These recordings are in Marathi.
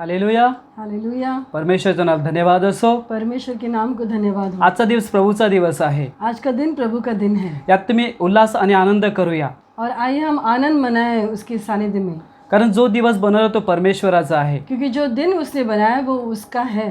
हालेलुया. हालेलुया. परमेश्वरचं नाम धन्यवाद असो. परमेश्वर के नाम को धन्यवाद हो. आजचा दिवस प्रभूचा दिवस आहे. आज का दिन प्रभु का दिन है यात तुम्ही उल्हास आणि आनंद करूया, और आइए हम आनंद मनाएं उसके सानिध्य में, कारण जो दिवस बनवला तो परमेश्वराचा आहे. क्योंकि जो दिन उसने बनाया वो उसका है.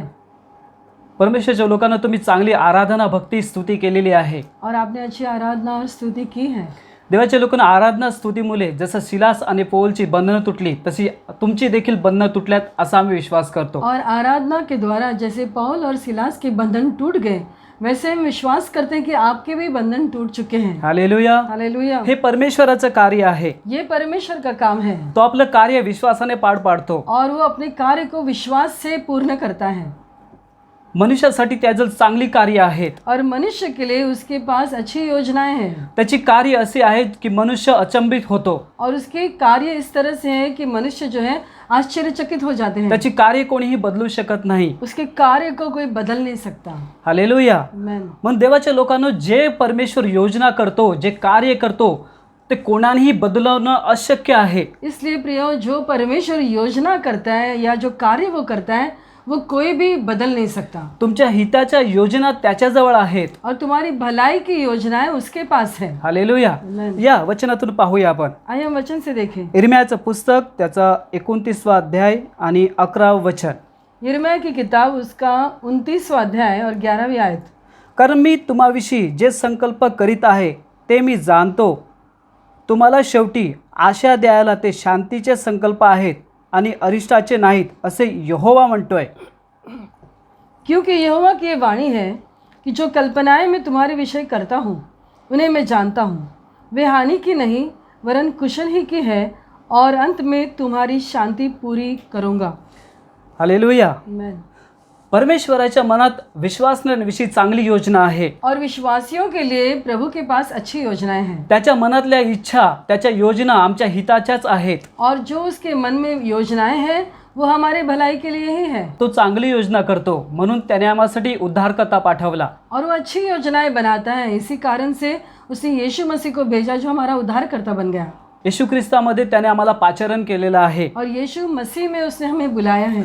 परमेश्वरच्या लोकांना तुम्ही चांगली आराधना, भक्ती, स्तुती केलेली आहे. और आपने अच्छी आराधना और स्तुति की है. देवाच्या लोकांना आराधना स्तुतीमुळे जसं सिलास आणि पौलची बंधनं तुटली तशी तुमची देखील बंधनं तुटल्यात असा आम्ही विश्वास करतो. और आराधना के द्वारा जैसे पौल और सिलास के बंधन टूट गए, वैसे हम विश्वास करते हैं कि आपके भी बंधन टूट चुके हैं. हालेलुया. हालेलुया. हे परमेश्वराचं कार्य आहे. ये परमेश्वर का काम है तो आपलं कार्य विश्वासाने पार पाडतो. और वो अपने कार्य को विश्वास से पूर्ण करता है. मनुष्यासाठी त्याजवळ चांगली कार्य आहेत. और मनुष्य के लिए उसके पास अच्छी योजनाएं हैं. त्याची कार्य असे आहेत की मनुष्य अचंबित होतो. और उसके कार्य इस तरह से हैं कि मनुष्य जो है आश्चर्यचकित हो जाते हैं. त्याची कार्य कोणीही बदलू शकत नाही. उसके कार्य को कोई बदल नहीं सकता. हालेलुया. आमेन. मग देवाच्या लोकांना जे परमेश्वर योजना करतो, जे कार्य करतो ते कोणानेही बदलवणं अशक्य आहे. इसलिए प्रियो, जो परमेश्वर योजना करता है या जो कार्य वो करता है वो कोई भी बदल नहीं सकता. तुमच्या हिताच्या योजना त्याच्याजवळ आहेत. और तुम्हारी भलाई की योजनाएं उसके पास है. हालेलुया. आमेन. या वचनातून पाहूया आपण. आइए हम वचन से देखें. इर्मियाचं पुस्तक त्याचा 29वां अध्याय आणि 11वां वचन. यिर्मयाह की किताब उसका 29वां अध्याय और 11वीं आयत. कारण मी तुम्हाविषयी जे संकल्प करीत आहे ते मी जाणतो. तुम्हाला शेवटी आशा द्यायला ते शांतीचे संकल्प आहेत आणि अरिष्टाचे नाहीत असे यहोवा म्हणतोय. क्योंकि यहोवा की ये वाणी है कि जो कल्पनाएं मैं तुम्हारे विषय करता हूँ उन्हें मैं जानता हूँ. वे हानि की नहीं वरन कुशल ही की है और अंत में तुम्हारी शांति पूरी करूँगा. हालेलुया. आमेन. परमेश्वराच्या मनात विश्वासण्याविषयी चांगली योजना आहे. और विश्वासियों के लिए प्रभु के पास अच्छी योजनाएं हैं. त्याच्या मनातल्या इच्छा, त्याच्या योजना आमच्या हिताच्याच आहेत. और जो उसके मन में योजनाएं हैं वो हमारे भलाई के लिए ही है. तो चांगली योजना करतो म्हणून त्याने आम्हासाठी उद्धारकर्ता पाठवला. और वो अच्छी योजनाएं बनाता है. इसी कारण से उसने यीशु मसीह को भेजा जो हमारा उद्धारकर्ता बन गया. येशू ख्रिस्तामध्ये त्याने आम्हाला पाचारण केलेलं आहे. और यीशु मसीह में उसने हमें बुलाया है.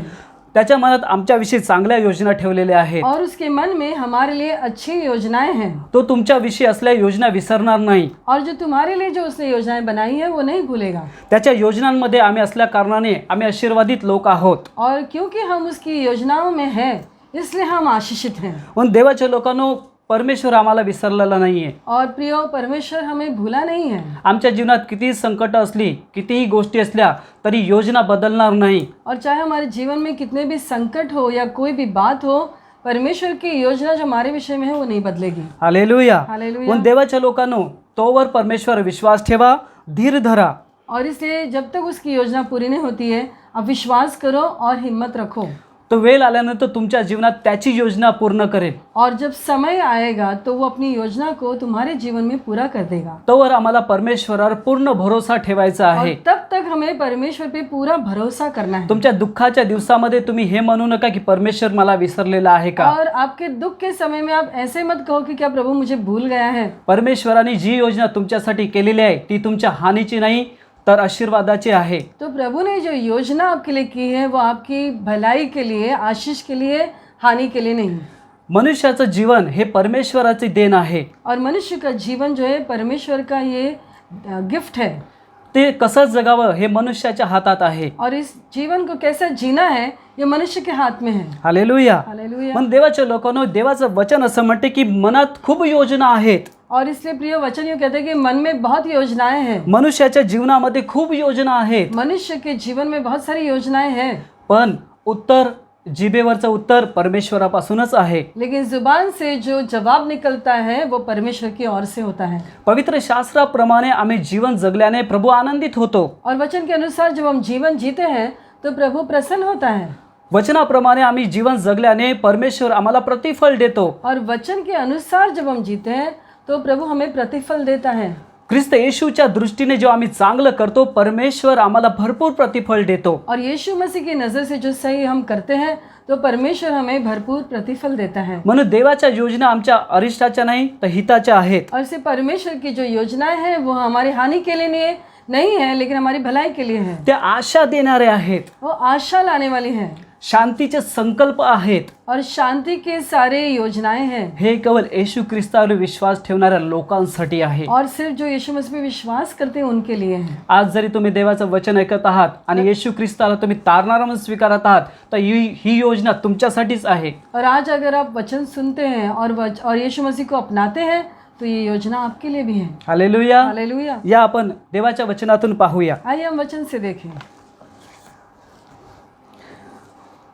त्याच्या मनात आमच्याविषयी चांगल्या योजना ठेवलेल्या आहेत. और उसके मन में हमारे लिए अच्छी योजनाएं हैं. तो तुमच्याविषयी असल्या योजना विसरणार नाही. और जो तुम्हारे लिए जो उसने योजनाएं बनाई है वो नहीं भूलेगा. त्याच्या योजनांमध्ये आम्ही असल्या कारणाने आम्ही आशीर्वादित लोक आहोत. और क्योंकि हम उसकी योजनाओं में हैं इसलिए हम आशीषित हैं. पण देवाच्या लोकांनो, परमेश्वर आम्हाला विसरलेला नाहीये. और प्रियो, परमेश्वर हमें भूला नहीं है. आमच्या जीवनात कितीही संकट असली, कितीही गोष्टी असल्या तरी योजना बदलणार नाही. और चाहे हमारे जीवन में कितने भी संकट हो या कोई भी बात हो, परमेश्वर की योजना जो हमारे विषय में है वो नहीं बदलेगी. हालेलुया. हालेलुया. पण देवाच्या लोकांनो, तोवर परमेश्वर विश्वास ठेवा, धीर धरा. और इसलिए जब तक उसकी योजना पूरी नहीं होती है, आप विश्वास करो और हिम्मत रखो. तो वेळ आल्यानंतर तुमच्या जीवनात त्याची योजना पूर्ण करेल. और जब समय आएगा तो वो अपनी योजना को तुम्हारे जीवन में पूरा कर देगा. तोवर आम्हाला परमेश्वरावर पूर्ण भरोसा ठेवायचा और आहे. तब तक हमें परमेश्वर पे पूरा भरोसा करना है. तुमच्या दुःखाच्या दिवसामध्ये तुम्ही हे म्हणू नका की परमेश्वर मला विसरलेला आहे का. और आपके दुख के समय में आप ऐसे मत कहो कि क्या प्रभु मुझे भूल गया है. परमेश्वराने जी योजना तुमच्यासाठी केलेली आहे ती तुमच्या हानीची नाही तर आशीर्वादाची आहे. तो प्रभु ने जो योजना आपके लिए की है वो आपकी भलाई के लिए, आशीष के लिए, हानि के लिए नहीं. मनुष्याचं जीवन हे परमेश्वराचे देण आहे. और मनुष्य का जीवन जो है परमेश्वर का ये गिफ्ट है. ते कसं जगावं हे मनुष्याच्या हातात आहे. और इस जीवन को कैसा जीना है ये मनुष्य के हाथ में है. हालेलुया. हालेलुया. पण देवाच्या लोकांनो, देवाचं वचन असं म्हणते की मनात खूप योजना आहेत. और इसलिए प्रिय, वचन यूँ कहते हैं कि मन में बहुत योजनाएं हैं. मनुष्याच्या जीवनामध्ये खूप योजना आहेत. मनुष्य के जीवन में बहुत सारी योजनाएं हैं. पण उत्तर, जिभेवरचं उत्तर परमेश्वरापासूनच आहे. लेकिन जुबान से जो जवाब निकलता है वो परमेश्वर की ओर से होता है. पवित्र शास्त्राप्रमाणे आम्ही जीवन जगल्याने प्रभु आनंदित होतो. और वचन के अनुसार जब हम जीवन जीते हैं तो प्रभु प्रसन्न होता है. वचनाप्रमाणे आम्ही जीवन जगल्याने परमेश्वर आम्हाला प्रतिफल देतो. और वचन के अनुसार जब हम जीते हैं तो प्रभु हमें प्रतिफल देता है. ख्रिस्त येशूच्या दृष्टीने जो आम्ही चांगलं करतो, परमेश्वर आम्हाला भरपूर प्रतिफल देतो. और यीशु मसीह की नज़र से जो सही हम करते हैं तो परमेश्वर हमें भरपूर प्रतिफल देता है. म्हणून देवाच्या योजना आमच्या अरिष्टाच्या नाही तर हिताच्या आहेत. और से परमेश्वर की जो योजनाएं हैं वो हमारी हानि के लिए नहीं है नहीं है लेकिन हमारी भलाई के लिए है। त्या आशा देणारे आहेत, वो आशा लाने वाली हैं शांतीचे संकल्प आहेत। और शांति के सारे योजनाएं हैं हे केवळ येशू ख्रिस्तावर विश्वास ठेवणाऱ्या लोकांसाठी आहे। और सिर्फ जो यीशु मसीह पे विश्वास करते हैं उनके लिए हैं। आज जरी तुम्ही देवाचं वचन ऐकत आहात आणि येशू ख्रिस्ताला तुम्ही तारणारा म्हणून स्वीकारत आहात, तर ही योजना तुमच्यासाठीच आहे। और आज अगर आप वचन सुनते हैं और यीशु मसीह को अपनाते हैं तो ये योजना आपके लिए भी है। हालेलुया। हालेलुया। या आपण देवाच्या वचनातून पाहूया। आइए हम वचन से देखें।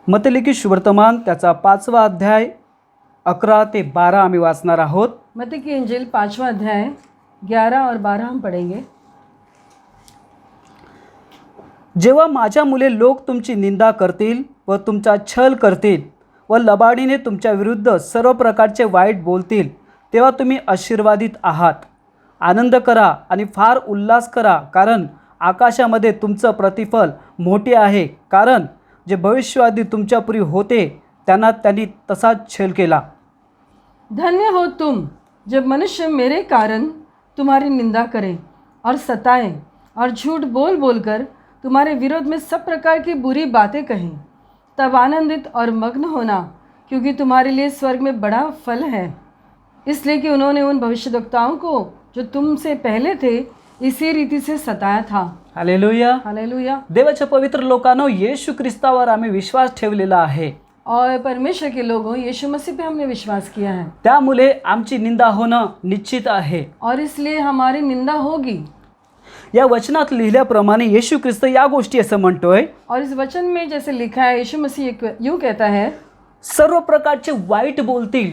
मतलिखित सुवर्तमान त्याचा 5वा अध्याय 11 ते 12 आम्ही वाचणार आहोत। मत्ती की इंजील 5वां अध्याय 11 और 12 हम पढ़ेंगे। जेव्हा माझ्या मुले लोक तुमची निंदा करतील व तुमचा छल करतील व लबाडीने तुमच्या विरुद्ध सर्व प्रकारचे वाईट बोलतील, तेव्हा तुम्ही आशीर्वादित आहात। आनंद करा आणि फार उल्हास करा, कारण आकाशामध्ये तुमचं प्रतिफल मोठे आहे, कारण जे भविष्यवादी तुमच्यापूर्वी होते त्यांनी तसाच छल केला। धन्य हो तुम जब मनुष्य मेरे कारण तुम्हारी निंदा करें और सताएं और झूठ बोल बोलकर तुम्हारे विरोध में सब प्रकार की बुरी बातें कहें, तब आनंदित और मग्न होना, क्योंकि तुम्हारे लिए स्वर्ग में बड़ा फल है। इसलिए कि उन्होंने उन भविष्यद्वक्ताओं को जो तुमसे पहले थे इसी रीति से सताया था। हालेलुया। हालेलुया। देवाच्या पवित्र लोकांनो, येशू ख्रिस्तावर आम्ही विश्वास ठेवलेला आहे और परमेश्वर के लोगों यीशु मसीह पे हमने विश्वास किया है, त्यामुळे आमची निंदा होणं निश्चित आहे। और इसलिए हमारी निंदा होगी। या वचनात लिहिल्याप्रमाणे येशू ख्रिस्त या गोष्टी असं म्हणतोय, और इस वचन में जैसे लिखा है यीशु मसीह यूँ कहता है, सर्व प्रकारचे वाईट बोलतील।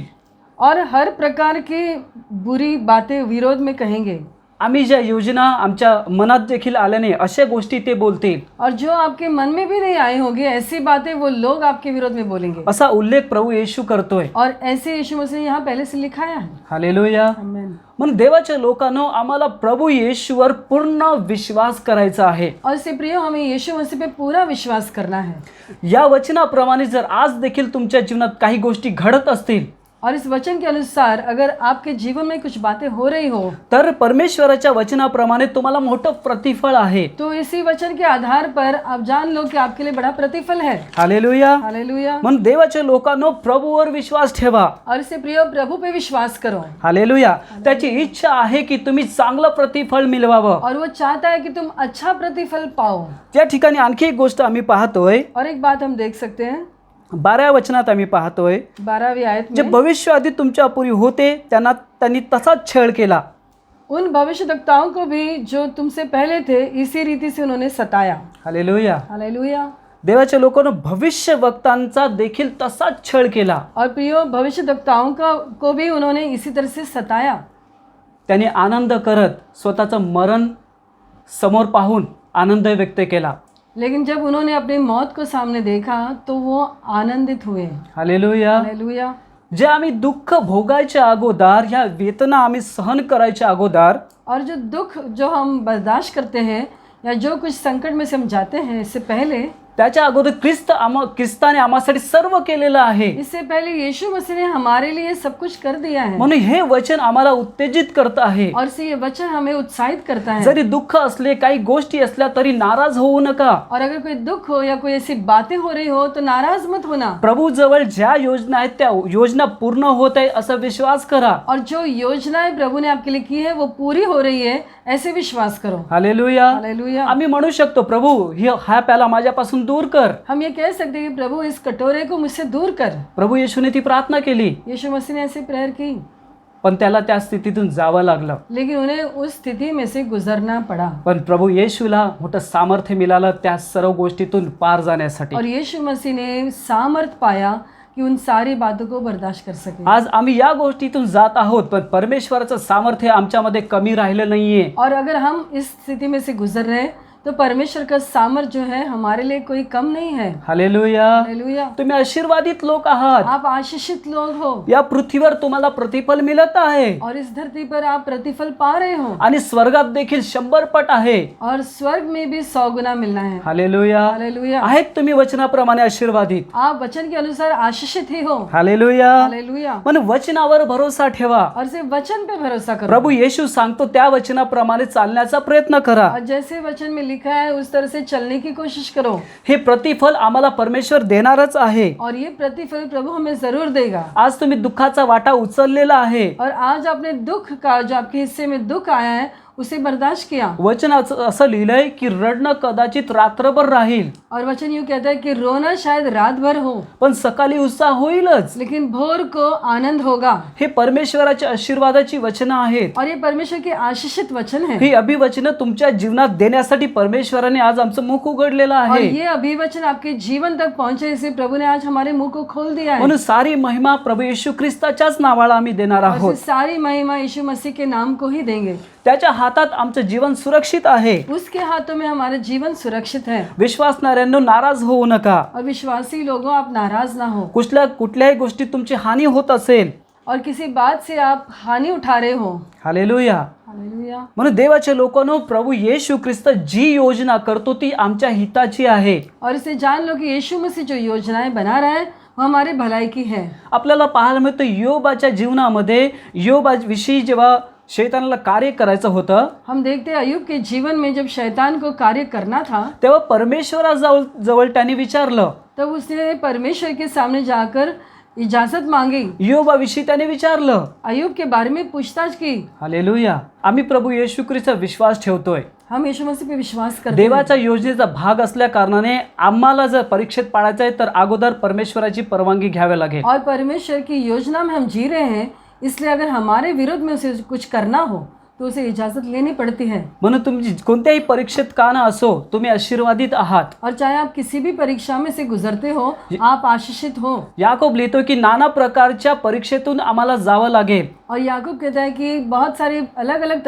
और हर प्रकार की बुरी बातें विरोध में कहेंगे। आम्ही ज्या योजना आमच्या मनात देखील आल्या नाही अशा गोष्टी ते बोलतील। और जो आपके मन में भी नहीं आई होगी ऐसी बातें वो लोग आपके विरोध में बोलेंगे। असा उल्लेख प्रभू येशू करतोय। और ऐसे यीशु मसीह ने यहाँ पहले से लिखाया है। हालेलुया। आमेन। म्हणून देवाच्या लोकांनो, आम्हाला प्रभू येशूवर पूर्ण विश्वास करायचा आहे। और इससे प्रियो, हमें यीशु मसीह पे पूरा विश्वास करना है। या वचनाप्रमाणे जर आज देखील तुमच्या जीवनात काही गोष्टी घडत असतील, और इस वचन के अनुसार अगर आपके जीवन में कुछ बातें हो रही हो, तर परमेश्वराच्या वचनाप्रमाणे तुम्हाला मोठं प्रतिफळ आहे। तो इसी वचन के आधार पर आप जान लो कि आपके लिए बड़ा प्रतिफल है। हालेलुया। हालेलुया। म्हणून देवाच्या लोकांनो, प्रभूवर विश्वास ठेवा। और इससे प्रियो, प्रभु पे विश्वास करो। हालेलुया। त्याची इच्छा आहे की तुम्ही चांगलं प्रतिफळ मिळवावं। और वो चाहता है कि तुम अच्छा प्रतिफल पाओ। त्या ठिकाणी आणखी एक गोष्ट आम्ही पाहतोय, और एक बात हम देख सकते हैं 12व्या वचनात आम्ही पाहतोय, 12वीं आयत जे में, भविष्यवादी तुमच्यापूर्वी होते त्यांनी तसाच छळ केला। उन भविष्यद्वक्ताओं को भी जो तुमसे पहले थे इसी रीति से उन्होंने सताया। हालेलुया। हालेलुया। देवाच्या लोकांना भविष्यवक्तांचा देखील तसाच छळ केला। और प्रियो, भविष्यद्वक्ताओं को भी उन्होंने इसी तरह से सताया। त्याने आनंद करत स्वतःचं मरण समोर पाहून आनंद व्यक्त केला। लेकिन जब उन्होंने अपनी मौत को सामने देखा तो वो आनंदित हुए। हालेलुया। हालेलुया। जे आम्ही दुःख भोगायच्या अगोदर, या वेदना आम्ही सहन करायच्या अगोदर, और जो दुख जो हम बर्दाश्त करते हैं या जो कुछ संकट में से हम जाते हैं, इससे पहले त्याच्या अगोदर ख्रिस्ताने आम्हासाठी सर्व केलेलं आहे। इससे पहले यीशु मसीह ने हमारे लिए सब कुछ कर दिया है। म्हणून हे वचन आम्हाला उत्तेजित करत आहे। और से ये वचन हमें उत्साहित करता है। जरी दुःख असले, काही गोष्टी असल्या तरी नाराज होऊ नका। और अगर कोई दुख हो या कोई ऐसी बातें हो रही हो तो नाराज मत होना। प्रभू जवळ ज्या योजना आहेत त्या योजना पूर्ण होत आहे असा विश्वास करा। और जो योजनाएं प्रभु ने आपके लिए की है वो पूरी हो रही है, ऐसे विश्वास करो। हालेलुया। हालेलुया। आम्ही म्हणू शकतो, प्रभू हा प्याला माझ्यापासून दूर कर। हम ये कह सकते हैं कि प्रभु इस कटोरे को मुझसे दूर कर। प्रभू येशूने ती प्रार्थना केली, यीशु मसीह ने ऐसी प्रेयर की, पण त्याला त्या स्थितीतून जावं लागलं। लेकिन उन्हें उस स्थिति में से गुजरना पड़ा। पण प्रभू येशूला मोठं सामर्थ्य मिळालं त्या सर्व गोष्टीतून पार जाण्यासाठी। और यीशु मसीह ने सामर्थ पाया कि उन सारी बातों को बर्दाश्त कर सके। आज आम्ही या गोष्टीतून जात आहोत, पण परमेश्वराचं सामर्थ्य आमच्यामध्ये कमी राहिलं नाहीये। और अगर हम इस स्थिति में से गुजर रहे हैं तो परमेश्वर का सामर्थ जो है हमारे लिए कोई कम नहीं है। हालेलुया. हालेलुया। तुम्ही आशीर्वादित लोक आहात. आप आशीषित लोग हो या पृथ्वीवर तुम्हाला प्रतिफल मिळत आहे और इस धरती पर आप प्रतिफल पा रहे हो आणि स्वर्गात देखील 100 पट आहे. और स्वर्ग में भी 100 गुना मिलना है। हालेलुया. हालेलुया। आहेत तुम्ही वचनाप्रमाणे आशीर्वादित. आप वचन के अनुसार आशीषित ही हो। हालेलुया. हालेलुया। म्हणून वचनावर भरोसा ठेवा. और सिर्फ वचन पे भरोसा करो। प्रभू येशू सांगतो त्या वचनाप्रमाणे चालण्याचा प्रयत्न करा. और जैसे वचन में लिखा है उस तरह से चलने की कोशिश करो। हे प्रतिफल आम्हाला परमेश्वर देणारच आहे. और ये प्रतिफल प्रभु हमें जरूर देगा। आज तुम्ही दुःखाचा वाटा उचललेला आहे. और आज आपने दुख का जो आपके हिस्से में दुख आया है उसे बर्दाश्त किया। वचनात असं लिहिलंय की रडणं कदाचित रात्रभर राहील, और वचन यूं कहता है कि रोना शायद रात भर हो पण सकाळी उत्साह होईलच. लेकिन भोर को आनंद होगा। हे परमेश्वराच्या आशीर्वादाची वचनं आहेत. और ये परमेश्वर के आशीषित वचन है। ही अभिवचनं तुमच्या जीवनात देण्यासाठी परमेश्वराने आज आमचं मुख उघडलेलं और आहे. ये अभिवचन आपके जीवन तक पहुंचे इसे प्रभु ने आज हमारे मुंह को खोल दिया है। म्हणून सारी महिमा प्रभू येशू ख्रिस्ताच्याच नावाला आम्ही देणार और आहोत. इसे सारी महिमा यीशु मसीह के नाम को ही देंगे। त्याच्या हातात आमचं जीवन सुरक्षित आहे. उसके हाथों में हमारा जीवन सुरक्षित है। विश्वासणाऱ्यांनो नाराज होऊ नका. और विश्वासी लोगों आप नाराज ना हो। कुठल्याही गोष्टीत तुमची हानी होत असेल, और किसी बात से आप हानि उठा रहे हो। हालेलुया. हालेलुया। म्हणून देवाचे लोकांनो, प्रभू येशू ख्रिस्त जी योजना करतो ती आमच्या हिताची आहे. और इसे जान लो कि यीशु मसीह जो योजनाएं बना रहा है वो हमारे भलाई की है। आपल्याला पाहायला मिळतं योबाच्या जीवनामध्ये योबाविषयी जेव्हा शैतानाला कार्य करायचं होतं हम देखते हैं अय्यूब के जीवन में जब शैतान को कार्य करना था तेव्हा परमेश्वराजवळ त्याने विचारलं. तब उसने परमेश्वर के सामने जाकर इजाजत मांगी। योबाविषयी त्याने विचारलं. अय्यूब के बारे में पूछताछ की। हालेलुया. आम्ही प्रभू येशू ख्रिस्तावर विश्वास ठेवतोय. हम यीशु मसीह पे विश्वास करते हैं। देवाच्या योजनेचा भाग असल्या कारणाने आम्हाला जर परीक्षेत पाडायचं आहे तर अगोदर परमेश्वराची परवानगी घ्यावी लागेल. और परमेश्वर की योजना में हम जी रहे हैं, इसलिए अगर हमारे विरोध में उसे कुछ करना हो तो उसे इजाजत लेनी पड़ती है। म्हणून तुम्ही कोणत्याही परीक्षेत का ना असो, तुम्ही आशीर्वादित आहात. और चाहे आप किसी भी परीक्षा में से गुजरते हो, आप आशीषित हो। याकोब लिहितो की नाना प्रकारच्या परीक्षेतून आम्हाला जावं लागेल. और याकूब कहता है कि बहुत सारी अलग अलग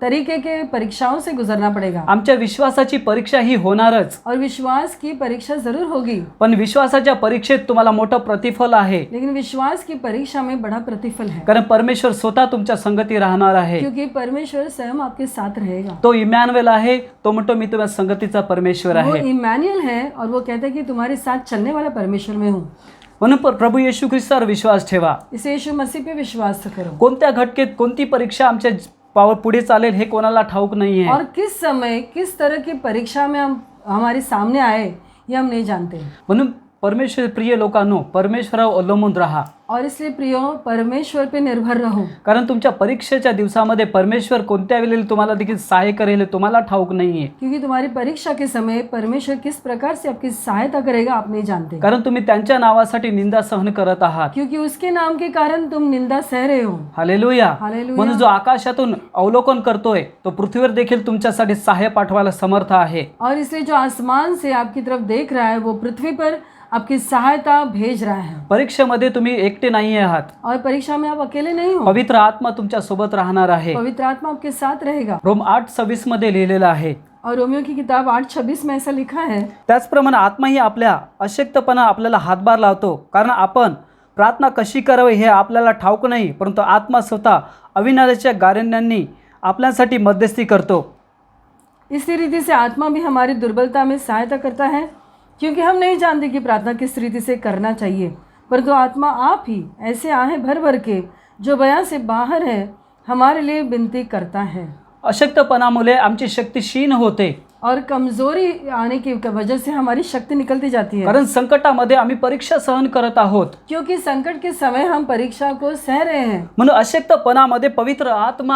तरीके के परीक्षाओं से गुजरना पड़ेगा। आमच्या विश्वासाची परीक्षा ही होणारच. और विश्वास की परीक्षा जरूर होगी। पण विश्वासाच्या परीक्षेत तुम्हाला मोठं प्रतिफल आहे. लेकिन विश्वास की परीक्षा में बड़ा प्रतिफल है। कारण परमेश्वर स्वतः तुमच्या संगती राहणार आहे. क्योंकि परमेश्वर स्वयं आपके साथ रहेगा। तो इमॅन्युएल आहे. तो म्हणतो मी तुझ्या संगतीचा परमेश्वर वो आहे. इमैनुअल है और वो कहता है कि तुम्हारे साथ चलने वाला परमेश्वर में हूँ। म्हणून प्रभू येशू ख्रिस्तावर विश्वास ठेवा. इसे यीशु मसीह पे विश्वास करो। कोणत्या घटकेत कोणती परीक्षा आमच्या पावर पुढे चालेल हे कोणाला ठाऊक नाहीये. और किस समय किस तरह की परीक्षा में हम हमारे सामने आए ये हम नहीं जानते। म्हणून परमेश्वर प्रिय लोकांनो, परमेश्वरावर अवलंबून राहा. और इसलिए प्रियो परमेश्वर पे निर्भर रहो। कारण तुमच्या परीक्षेच्या दिवसामध्ये परमेश्वर कोणत्या वेळेला तुम्हाला देखील सहाय्य करेल तुम्हाला ठाऊक नाहीये. क्योंकि तुम्हारी परीक्षा के समय परमेश्वर किस प्रकार से आपकी सहायता करेगा आप नहीं जानते। कारण तुम्ही त्यांच्या नावासाठी निंदा सहन करत आहात. क्योंकि उसके नाम के कारण तुम निंदा सह रहे हो। हालेलुया. हालेलुया। म्हणून जो आकाशातून अवलोकन करतोय तो पृथ्वीवर देखील तुमच्यासाठी सहाय्य पाठवायला समर्थ आहे. और इसलिए जो आसमान से आपकी तरफ देख रहा है वो पृथ्वी पर आपकी सहायता भेज रहा है। परीक्षेमध्ये तुम्ही एकटे नाही आहात. और परीक्षा में आप अकेले नहीं हो। पवित्र आत्मा तुमच्या सोबत राहणार आहे. पवित्र आत्मा आपके साथ रहेगा। रोम 8:26 मध्ये लिहिलेलं आहे. और रोमियो की किताब 8:26 में ऐसा लिखा है, त्याचप्रमाणे आत्माही आपल्या अशक्तपणा आपल्याला हातभार लावतो. कारण आपण प्रार्थना कशी करावी हे आपल्याला ठाऊक नाही, परंतु आत्मा स्वतः अविनाशाच्या गाऱ्हाण्यांनी आपल्यासाठी मध्यस्थी करतो. इसी रीति से आत्मा भी हमारी दुर्बलता में सहायता करता है, क्योंकि हम नहीं जानते कि प्रार्थना किस रीति से करना चाहिए, परंतु आत्मा आप ही ऐसे आहें भर भर के जो बयां से बाहर है हमारे लिए विनती करता है। अशक्तपणामुळे आमची शक्ती क्षीण होते. और कमजोरी आने की वजह से हमारी शक्ति निकलती जाती है। कारण संकटामध्ये आम्ही परीक्षा सहन करत आहोत. क्योंकि संकट के समय हम परीक्षा को सह रहे हैं। म्हणून अशक्तपणामध्ये पवित्र आत्मा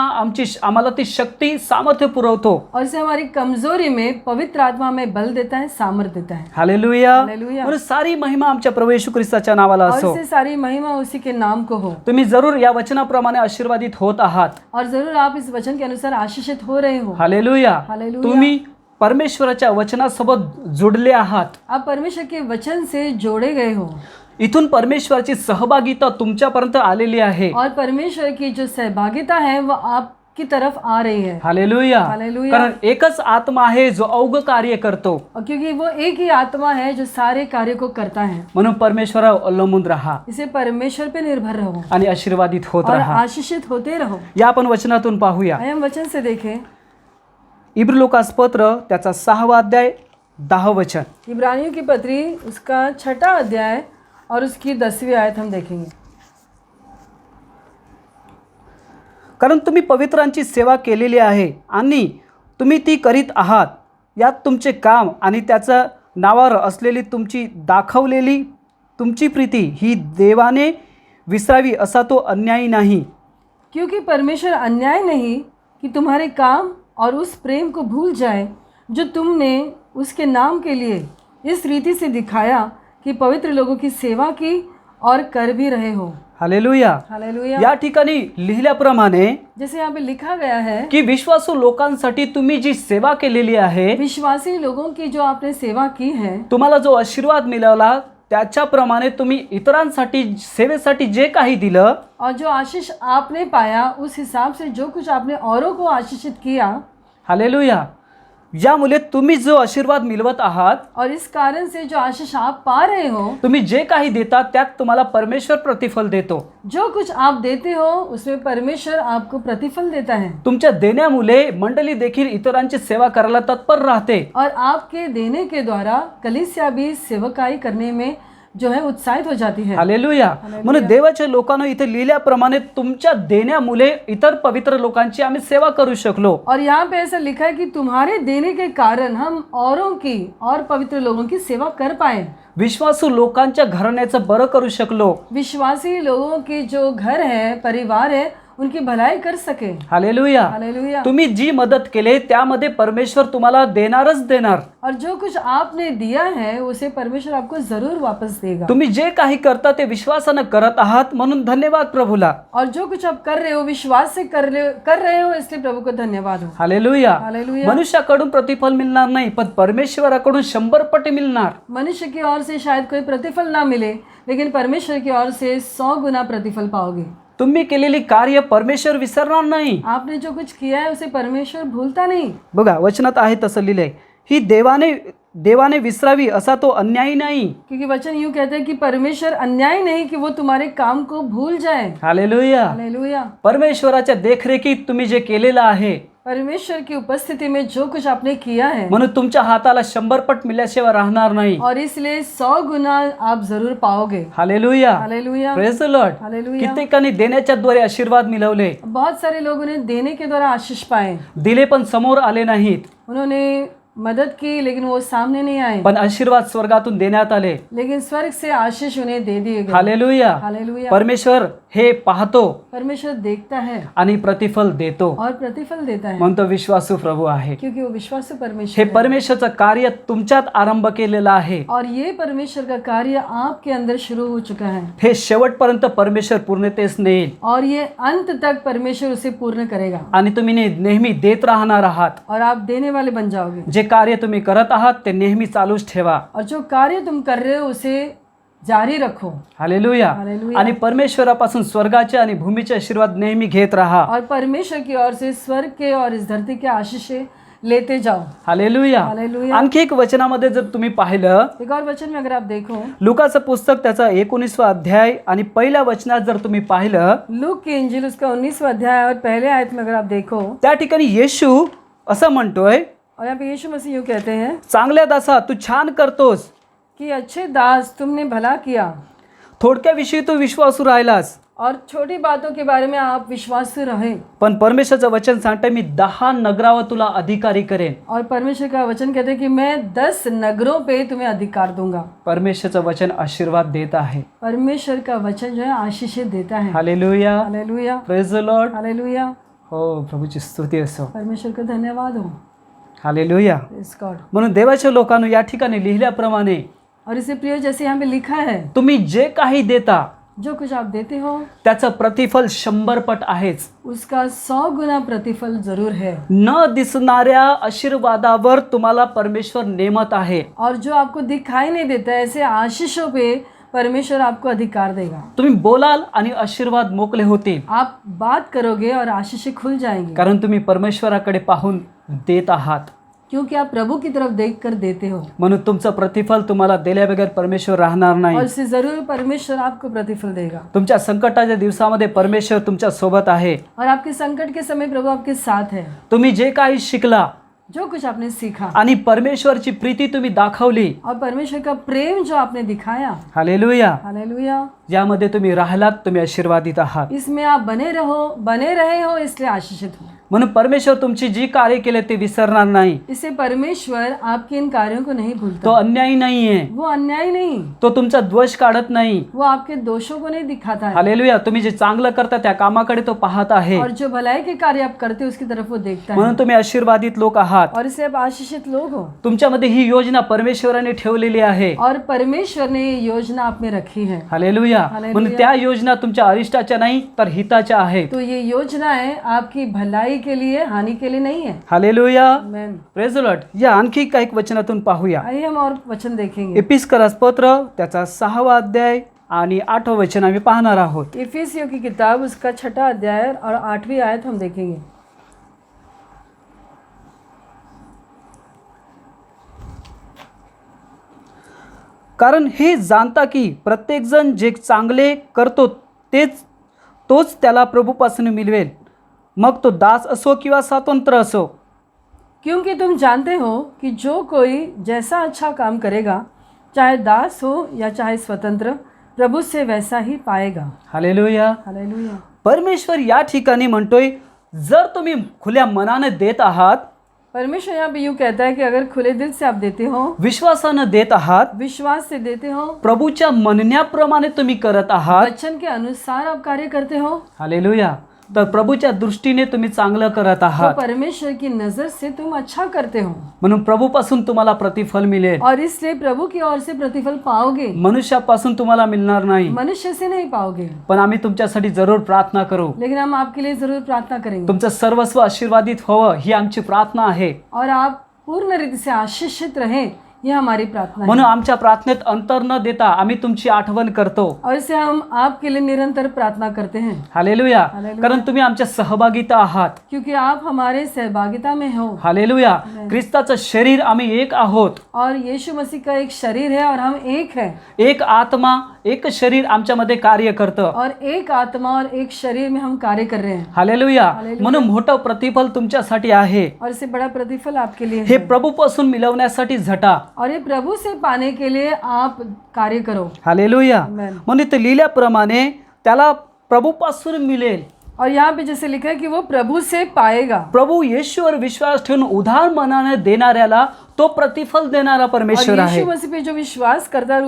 आम्हाला ती शक्ती सामर्थ्य पुरवतो. और इसे हमारी कमजोरी में पवित्र आत्मा हमें बल देता है, सामर्थ्य देता है। हालेलुया. हालेलुया। म्हणून सारी महिमा आमच्या प्रभू येशू ख्रिस्ताच्या नावाला और असो. इससे सारी महिमा उसी के नाम को हो। तुम्ही जरूर या वचनाप्रमाणे आशीर्वादित होत आहात. और जरूर आप इस वचन के अनुसार आशीषित हो रहे हो। हालेलुया. हालेलुया। तुम्ही परमेश्वराच्या वचनासोबत जोडले आहात. आप परमेश्वर के वचन से जोड़े गए हो। इथून परमेश्वराची सहभागिता तुमच्यापर्यंत आलेली आहे. और परमेश्वर की जो सहभागिता है वो आप की तरफ आ रही है। हालेलुया. हालेलुया. कारण एकच आत्मा आहे जो अवघ कार्य करतो. और क्योंकि वो एक ही आत्मा है जो सारे कार्य को करता है, म्हणून परमेश्वरावर अवलंबून राहा इसे परमेश्वर पे निर्भर रहो आणि आशीर्वादित होत और राहा. आशीषित होते रहो. या आपण वचनातून पाहूया. आइए हम वचन से देखें इब्री लोकास पत्र त्याचा 6वा अध्याय 10 वचन. इब्रानियों की पत्री उसका 6वां अध्याय और उसकी 10वीं आयत हम देखेंगे. कारण तुम्ही पवित्रांची सेवा केलेली आहे आणि तुम्ही ती करीत आहात. यात तुमचे काम आणि त्याच्या नावावर असलेली तुमची दाखवलेली तुमची प्रीती ही देवाने विसरावी असा तो अन्यायी नाही. क्योंकि परमेश्वर अन्याय नहीं कि तुम्हारे काम और उस प्रेम को भूल जाए जो तुमने उसके नाम के लिए इस रीति से दिखाया कि पवित्र लोगों की सेवा की और कर भी रहे हो. हालेलुया. हालेलुया. या ठिकाणी लिहिल्याप्रमाणे जैसे यहाँ पे लिखा गया है की विश्वासू लोकांसाठी तुम्ही जी सेवा केलेली आहे, विश्वासी लोगों की जो आपने सेवा की है, तुम्हाला जो आशीर्वाद मिळाला त्याच्याप्रमाणे तुम्ही इतरांसाठी सेवेसाठी जे काही दिलं, और जो आशीष आपने पाया उस हिसाब से जो कुछ आपने औरों को आशीषित किया, हालेलुया, यामुळे तुम्ही जो आशीर्वाद मिळवत आहात, और इस कारण से जो आशीष आप पा रहे हो, तुम्ही जे काही देता त्यात तुम्हाला परमेश्वर प्रतिफल देतो. जो कुछ आप देते हो उसमें परमेश्वर आपको प्रतिफल देता है. तुमच्या देण्यामुळे मंडळी देखील इतरांची सेवा करायला तत्पर राहते. और आपके देने के द्वारा कलीसिया भी सेवकाई करने में जो है उत्साहित हो जाती है. हालेलुया. म्हणून देवाच्या लोकांना इथे लिहिल्याप्रमाणे तुमच्या देण्यामुळे इतर पवित्र लोकांची आम्ही सेवा करू शकलो. और यहाँ पे ऐसा लिखा है कि तुम्हारे देने के कारण हम औरों की और पवित्र लोगों की सेवा कर पाए. विश्वासू लोकांच्या घराण्याचं बरं करू शकलो. विश्वासी लोगों की जो घर है, परिवार है, उनकी भलाई कर सके. हालेलुया. हालेलुया. तुम्ही जी मदत केले त्यामध्ये परमेश्वर तुम्हाला देणारच देणार. और जो कुछ आपने दिया है उसे परमेश्वर आपको जरूर वापस देगा. तुम्ही जे काही करता ते विश्वासानं करत आहात म्हणून धन्यवाद प्रभूला. और जो कुछ आप कर रहे हो विश्वास से कर रहे हो इसलिए प्रभु को धन्यवाद हो. हालेलुया. हालेलुया. मनुष्याकडून प्रतिफल मिळणार नाही पण परमेश्वराकडून 100 पट मिळणार. मनुष्य की ओर से शायद कोई प्रतिफल ना मिले लेकिन परमेश्वर की ओर से 100 गुना प्रतिफल पाओगे. तुम्ही केलेली कार्य परमेश्वर विसरणार नाही. आपने जो कुछ किया है उसे परमेश्वर भूलता नहीं. बघा वचनात आहे तसं लिहिलंय, ही देवाने विसरावी असा तो अन्यायी नाही. क्योंकि वचन यूं कहते हैं कि परमेश्वर अन्याय नहीं कि वो तुम्हारे काम को भूल जाए. हालेलुया. हालेलुया. परमेश्वराच्या देखरेखीत तुम्ही जे केलेलं आहे परमेश्वर की उपस्थिति में जो कुछ आपने किया है, म्हणून तुमच्या हाताला 100 पट मिळाल्याशिवाय राहणार नाही. और इसलिए 100 गुना आप जरूर पाओगे. Hallelujah. Hallelujah. Praise the Lord. Hallelujah. कित्येकांनी देण्याच्या द्वारे आशीर्वाद मिळवले, बहुत सारे लोगों ने देने के द्वारा आशीष पाए. दिले पण समोर आले नाहीत. उन्होंने मदद की लेकिन वो सामने नहीं आए, पण आशीर्वाद स्वर्गातून देण्यात आले. लेकिन स्वर्ग से आशीष उन्हें दे दिए गए. हालेलुया. हालेलुया. परमेश्वर हे पाहतो परमेश्वर देखता है आणि प्रतिफल देतो. और प्रतिफल देता है, म्हणतो विश्वासू प्रभू आहे. क्योंकि वो विश्वासू हे परमेश्वर है. परमेश्वरचं कार्य तुमच्यात आरंभ केलेलं आहे. और ये परमेश्वर का कार्य आपके अंदर शुरू हो चुका है, हे शेवटपर्यंत परमेश्वर पूर्णतेस नेईल और ये अंत तक परमेश्वर उसे पूर्ण करेगा. आणि तुम्ही नेहमी देत राहणार आहात. और आप देने वाले बन जाओगे. जे कार्य तुम्ही करत आहात ते नेहमी चालूच ठेवा. और जो कार्य तुम कर रहे हो उसे जारी रखो. हालेलुया. हालेलुया. आणि परमेश्वरापासून स्वर्गाचे आणि भूमीचे आशीर्वाद नेहमी घेत राहा. और परमेश्वर की ओर से स्वर्ग के और इस धरती के आशीषें लेते जाओ. हालेलुया. हालेलुया. आणखी एक वचनामध्ये जर तुम्ही पाहिलं, एक और वचन में अगर आप देखो, लुकाचं पुस्तक त्याचा 19वा अध्याय आणि पहिल्या वचनात जर तुम्ही पाहिलं, लूक की इंजिल उसका 19वां अध्याय और पहले आयत में अगर आप देखो, त्या ठिकाणी येशू असं म्हणतोय, और यहाँ पे यीशु मसीह यूँ कहते हैं चांगल्या दासा तू छान करतोस, कि अच्छे दास तुमने भला किया, थोडक्याविषयी तू विश्वासू राहिलास, और छोटी बातों के बारे में आप विश्वासू रहे. पण परमेश्वराचं वचन सांगते मी 10 नगरावर तुला अधिकारी करेन. और परमेश्वर का वचन कहते हैं कि मैं 10 नगरों पे तुम्हें अधिकार दूंगा. परमेश्वराचं वचन आशीर्वाद देत आहे. परमेश्वर का वचन जो है आशीषें देता है. Hallelujah. Hallelujah. Praise the Lord. Hallelujah. हो प्रभूची स्तुती असो. परमेश्वर का धन्यवाद हो. हालेलुया. Praise God. म्हणून देवाच्या लोकांनो या ठिकाणी लिहिल्याप्रमाणे और इसे प्रिय जैसे यहाँ पे लिखा है, तुम्ही जे काही देता जो कुछ आप देते हो त्याचं प्रतिफल 100 पट आहेच. उसका 100 गुना प्रतिफल जरूर है. न दिसणाऱ्या आशीर्वादावर तुम्हाला परमेश्वर नेमत आहे. और जो आपको दिखाई नहीं देता है ऐसे आशीषों पे परमेश्वर आपको अधिकार देगा। तुम्ही बोलाल आणि आशीर्वाद मोकले होतील, आप बात करोगे और आशीषें खुल जाएंगी, कारण तुम्ही परमेश्वराकडे पाहून देत आहात। क्योंकि आप प्रभु की तरफ देखकर देते हो, म्हणून तुमचं प्रतिफल तुम्हाला दिल्या बगैर परमेश्वर राहणार नाही। और इससे जरूर परमेश्वर आपको प्रतिफल देगा। तुमच्या संकटाच्या दिवसामध्ये परमेश्वर तुमच्या सोबत आहे। और आपके संकट के समय प्रभु आपके साथ है। तुम्ही जे काही शिकला जो कुछ आपने सीखा आणि परमेश्वरची प्रीती तुम्ही दाखवली, और परमेश्वर का प्रेम जो आपने दिखाया, हालेलुया, हालेलुया, ज्यामध्ये तुम्ही राहिलात तुम्ही आशीर्वादित आहात। इसमें आप बने रहे हो, इसलिए आशीषित हो। म्हणून परमेश्वर तुमची जी कार्य केले ते विसरणार नाही। इससे परमेश्वर आपके इन कार्यों को नहीं तो भूलता। अन्यायी नाहीये, वो अन्याय नहीं, तो तुमचा द्वेष काढत नाही। वो आपके दोषों को नहीं दिखाता है, हालेलुया, तुम्ही जे चांगलं करता त्या कामाकडे तो पाहत आहे। और जो भलाई के कार्य आप करते हो उसकी तरफ वो देखता है, म्हणून तुम्ही आशीर्वादित लोक आहात। और इससे आप आशीषित लोग हो। तुमच्यामध्ये ही योजना परमेश्वराने ठेवलेली आहे। और परमेश्वर ने ये योजना आप में रखी है। Hallelujah, hallelujah. म्हणून त्या योजना तुमच्या अरिष्टाच्या नाही तर हिताच्या आहेत। तो ये योजना है आपकी भलाई के लिए, हानि के लिए नहीं है। Hallelujah, amen. Praise the Lord. या आणखी काही वचनातून पाहूया। आइए हम और वचन देखेंगे। एपिस्करास पत्र त्याचा 6वा अध्याय आणि 8वां वचन आम्ही पाहणार आहोत। इफिसियों की किताब उसका 6ठा अध्याय और 8वीं आयत हम देखेंगे। कारण हे जाणता की प्रत्येकजण जे चांगले करतो तोच त्याला प्रभूपासून मिळवेल, मग तो दास असो किंवा स्वतंत्र असो। क्योंकि तुम जानते हो कि जो कोई जैसा अच्छा काम करेगा, चाहे दास हो या चाहे स्वतंत्र, प्रभु से वैसा ही पाएगा। Hallelujah, hallelujah. परमेश्वर या ठिकाणी म्हणतोय, जर तुम्ही खुल्या मनाने देत आहात, परमेश्वर यहाँ पे यूँ कहता है कि अगर खुले दिल से आप देते हो, विश्वासाने देत आहात, विश्वास से देते हो, प्रभूच्या म्हणण्याप्रमाणे तुम्ही करत आहात, वचन के अनुसार आप कार्य करते हो, हालेलुया, तर प्रभूच्या दृष्टीने तुम्ही चांगलं करत तो आहात। परमेश्वर की नजर से तुम अच्छा करते हो, म्हणून प्रभूपासून तुम्हाला प्रतिफल मिळेल। और इसलिए प्रभु की ओर से प्रतिफल पाओगे। मनुष्यापासून तुम्हाला मिळणार नाही, मनुष्य से नहीं पाओगे, पण आम्ही तुमच्यासाठी जरूर प्रार्थना करू। लेकिन हम आपके लिए जरूर प्रार्थना करेंगे, तुमचं सर्वस्व आशीर्वादित व्हावं ही आमची प्रार्थना आहे। और आप पूर्ण रीति से आशीषित रहें, यह हमारी प्रार्थना है। म्हणून आमच्या प्रार्थनेत अंतर न देता आम्ही तुमची आठवण करतो। और इसे हम आपके लिए निरंतर प्रार्थना करते हैं, हालेलुया, हालेलुया। कारण तुम्ही आमच्या सहभागिता आहात। क्योंकि आप हमारे सहभागिता में हो, हालेलुया, ख्रिस्ताचं शरीर आम्ही एक आहोत। और यीशु मसीह का एक शरीर है और हम एक है, एक आत्मा एक शरीर आमच्यामध्ये कार्य करतं। और एक आत्मा और एक शरीर में हम कार्य कर रहे हैं। Hallelujah, hallelujah. म्हणून मोठं प्रतिफल तुमच्यासाठी आहे। और इससे बड़ा प्रतिफल आपके लिए हे है, प्रभूपासून मिळवण्यासाठी झटा। और ये प्रभु से पाने के लिए आप कार्य करो। हालेलुया, आमेन। म्हणून ते लिहिल्याप्रमाणे त्याला प्रभूपासून मिळेल। और यहाँ पे जैसे लिखा है कि वो प्रभु से पाएगा। प्रभु येशूवर विश्वास ठेवून उदार मनाने देणाऱ्याला तो प्रतिफल देणारा परमेश्वर और आहे। यीशु मसीह पे जो विश्वास करता है,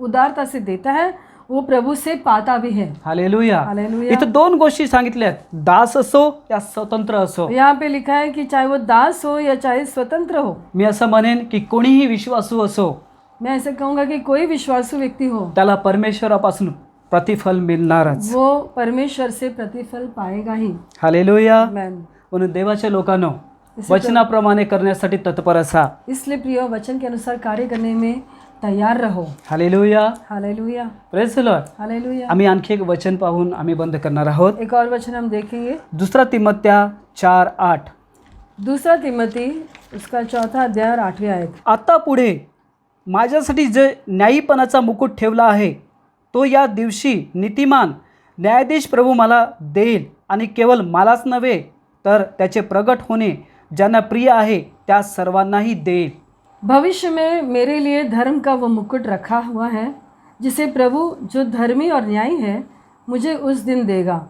उदारता से देता है, वो प्रभु से पाता भी है। Hallelujah, hallelujah. इथं दोन गोष्टी सांगितल्यात, दास असो या स्वतंत्र असो। यहाँ पे लिखा है कि चाहे वो दास हो या चाहे स्वतंत्र हो। मी असं म्हणेन की कोणीही विश्वासू असो, मैं ऐसा कहूँगा कि कोई विश्वासु व्यक्ति हो, त्याला परमेश्वरापासून प्रतिफल मिळणारच। वो परमेश्वर से प्रतिफल पाएगा ही। हालेलुया, आमेन। म्हणून देवाच्या लोकांनो इसे वचनाप्रमाणे करण्यासाठी तत्पर असा। इसलिए प्रिय, वचन के अनुसार कार्य करने में तैयार रहो। Hallelujah, hallelujah, praise the Lord. Hallelujah. आम्ही आणखी एक वचन पाहून आम्ही बंद करणार आहोत। एक और वचन हम देखेंगे, 2 तिमोथेया 4:8। दूसरा तिमोथी उसका 4था अध्याय और 8वीं आयत। आता पुढे माझ्यासाठी जे न्यायीपणाचा मुकुट ठेवला आहे, तो या दिवशी नीतिमान न्यायाधीश प्रभू मला देईल, आणि केवळ मलाच नव्हे तर त्याचे प्रगट होणे ज्यांना प्रिय आहे त्या सर्वांनाही देईल। भविष्य में मेरे लिए धर्म का वो मुकुट रखा हुआ है, जिसे प्रभु जो धर्मी और न्यायी है मुझे उस दिन देगा,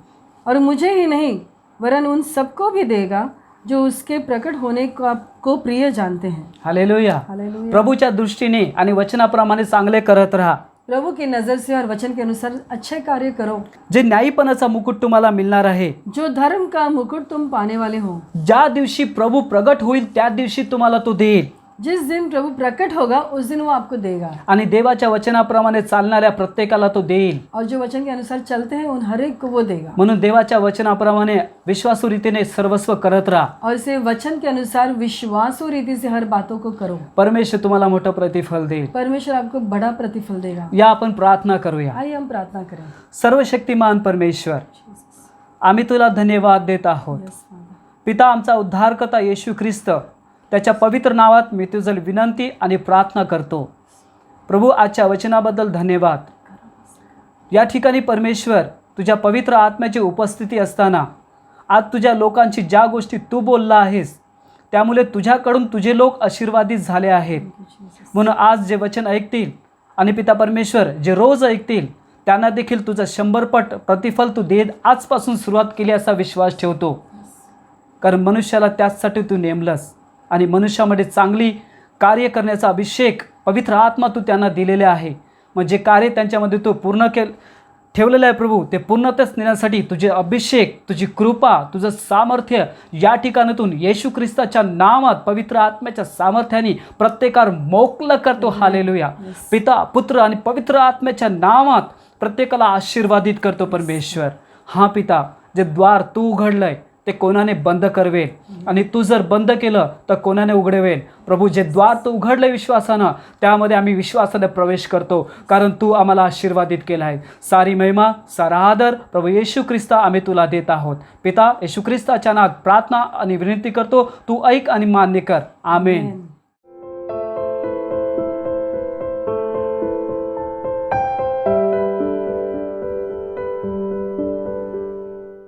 और मुझे ही नहीं वरन उन सबको भी देगा जो उसके प्रकट होने को प्रिय जानते हैं। Hallelujah, hallelujah. प्रभूच्या दृष्टीने आणि वचनाप्रमाणे चांगले करत राहा। प्रभु की नज़र से और वचन के अनुसार अच्छे कार्य करो। जे न्यायीपणाचा मुकुट तुम्हाला मिळणार आहे, जो धर्म का मुकुट तुम पाने वाले हो, ज्या दिवशी प्रभू प्रगट होईल त्या दिवशी तुम्हाला तो देईल। जिस दिन प्रभु प्रकट होगा उस दिन वो आपको देगा। आणि देवाच्या वचनाप्रमाणे चालणाऱ्या प्रत्येकाला तो देईल। और जो वचन के अनुसार चलते हैं उन हर एक को वो देगा। म्हणून देवाच्या वचनाप्रमाणे विश्वासू रीतीने सर्वस्व करत राहा। और इसे वचन के अनुसार विश्वासु रीति से हर बातों को करो। परमेश्वर तुम्हाला मोठं प्रतिफल देईल। परमेश्वर आपको बड़ा प्रतिफल देगा। या आपण प्रार्थना करूया। आइए हम प्रार्थना करें। सर्वशक्तिमान परमेश्वर, आम्ही तुला धन्यवाद देत आहोत। Yes, Father. पिता, आमचा उद्धारकर्ता येशू ख्रिस्त त्याच्या पवित्र नावात मी तुझं विनंती आणि प्रार्थना करतो। प्रभू, आजच्या वचनाबद्दल धन्यवाद। या ठिकाणी परमेश्वर तुझ्या पवित्र आत्म्याची उपस्थिती असताना आज तुझ्या लोकांची ज्या गोष्टी तू बोलला आहेस त्यामुळे तुझ्याकडून तुझे लोक आशीर्वादित झाले आहेत। म्हणून आज जे वचन ऐकतील आणि पिता परमेश्वर जे रोज ऐकतील त्यांना देखील तुझं 100 पट प्रतिफल तू देत आजपासून सुरुवात केली असा विश्वास ठेवतो। कारण मनुष्याला त्याचसाठी तू नेमलंस आणि मनुष्यामध्ये चांगली कार्य करण्याचा अभिषेक पवित्र आत्मा तू त्यांना दिलेले आहे। म्हणजे कार्य त्यांच्यामध्ये तू पूर्ण ठेवलेलं आहे प्रभू, ते पूर्णतेस नेण्यासाठी तुझे अभिषेक, तुझी कृपा, तुझं सामर्थ्य या ठिकाणातून येशू ख्रिस्ताच्या नावात पवित्र आत्म्याच्या सामर्थ्याने प्रत्येकावर मोकळं करतो। हालेलुया। पिता, पुत्र आणि पवित्र आत्म्याच्या नावात प्रत्येकाला आशीर्वादित करतो परमेश्वर। हां पिता, जे द्वार तू उघडलंय ते कोणाने बंद करवेल आणि तू जर बंद केलं तर कोणाने उघडवेल। प्रभू, जे द्वार तू उघडले विश्वासानं त्यामध्ये आम्ही विश्वासाने प्रवेश करतो, कारण तू आम्हाला आशीर्वादित केला आहे। सारी महिमा, सारा आदर प्रभू येशू ख्रिस्ता आम्ही तुला देत आहोत। पिता, येशू ख्रिस्ताच्या नावात प्रार्थना आणि विनंती करतो, तू ऐक आणि मान्य कर। आमेन।